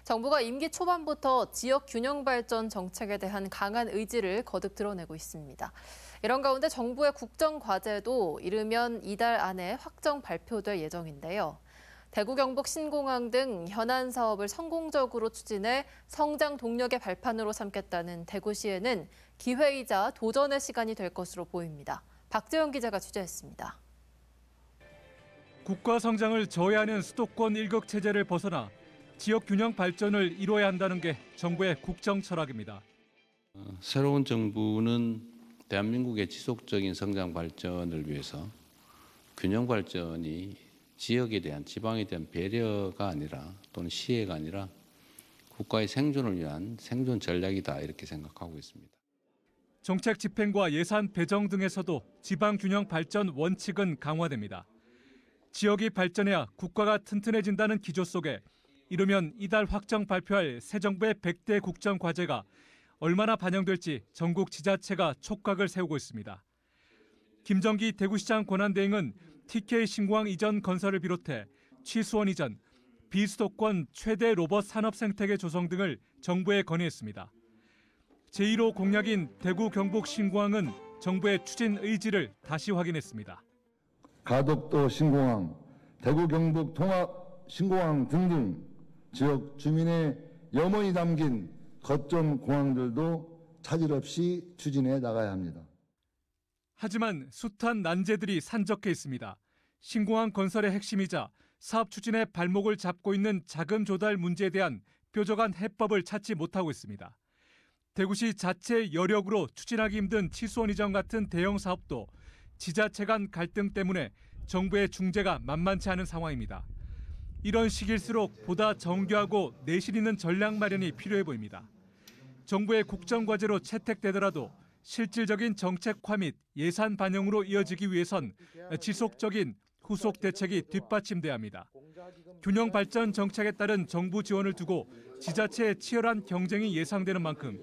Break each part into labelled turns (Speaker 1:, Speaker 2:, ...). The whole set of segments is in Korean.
Speaker 1: 정부가 임기 초반부터 지역 균형 발전 정책에 대한 강한 의지를 거듭 드러내고 있습니다. 이런 가운데 정부의 국정 과제도 이르면 이달 안에 확정 발표될 예정인데요. 대구 경북 신공항 등 현안 사업을 성공적으로 추진해 성장 동력의 발판으로 삼겠다는 대구시에는 기회이자 도전의 시간이 될 것으로 보입니다. 박재영 기자가 취재했습니다.
Speaker 2: 국가 성장을 저해하는 수도권 일극 체제를 벗어나 지역 균형 발전을 이뤄야 한다는 게 정부의 국정 철학입니다.
Speaker 3: 새로운 정부는 대한민국의 지속적인 성장 발전을 위해서 균형 발전이 지역에 대한 지방에 대한 배려가 아니라 또는 시혜가 아니라 국가의 생존을 위한 생존 전략이다 이렇게 생각하고 있습니다.
Speaker 2: 정책 집행과 예산 배정 등에서도 지방 균형 발전 원칙은 강화됩니다. 지역이 발전해야 국가가 튼튼해진다는 기조 속에 이르면 이달 확정 발표할 새 정부의 100대 국정 과제가 얼마나 반영될지 전국 지자체가 촉각을 세우고 있습니다. 김정기 대구시장 권한대행은 TK 신공항 이전 건설을 비롯해 취수원 이전, 비수도권 최대 로봇 산업 생태계 조성 등을 정부에 건의했습니다. 제1호 공약인 대구 경북 신공항은 정부의 추진 의지를 다시 확인했습니다.
Speaker 4: 가덕도 신공항, 대구 경북 통합 신공항 등등 지역 주민의 염원이 담긴 거점 공항들도 차질 없이 추진해 나가야 합니다.
Speaker 2: 하지만 숱한 난제들이 산적해 있습니다. 신공항 건설의 핵심이자 사업 추진의 발목을 잡고 있는 자금 조달 문제에 대한 뾰족한 해법을 찾지 못하고 있습니다. 대구시 자체 여력으로 추진하기 힘든 치수원 이전 같은 대형 사업도 지자체 간 갈등 때문에 정부의 중재가 만만치 않은 상황입니다. 이런 시기일수록 보다 정교하고 내실 있는 전략 마련이 필요해 보입니다. 정부의 국정과제로 채택되더라도 실질적인 정책화 및 예산 반영으로 이어지기 위해선 지속적인 후속 대책이 뒷받침돼야 합니다. 균형 발전 정책에 따른 정부 지원을 두고 지자체의 치열한 경쟁이 예상되는 만큼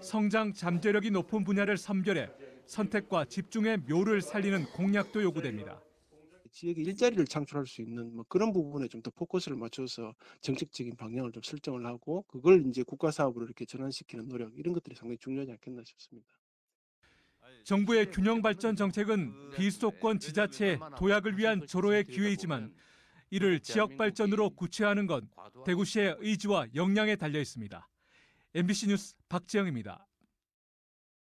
Speaker 2: 성장 잠재력이 높은 분야를 선별해 선택과 집중의 묘를 살리는 공약도 요구됩니다.
Speaker 5: 지역에 일자리를 창출할 수 있는 그런 부분에 좀 더 포커스를 맞춰서 정책적인 방향을 좀 설정을 하고 그걸 이제 국가 사업으로 이렇게 전환시키는 노력 이런 것들이 상당히 중요하지 않겠나 싶습니다.
Speaker 2: 정부의 균형 발전 정책은 비수도권 지자체의 도약을 위한 조로의 기회이지만 이를 지역 발전으로 구체화하는 건 대구시의 의지와 역량에 달려 있습니다. MBC 뉴스 박재영입니다.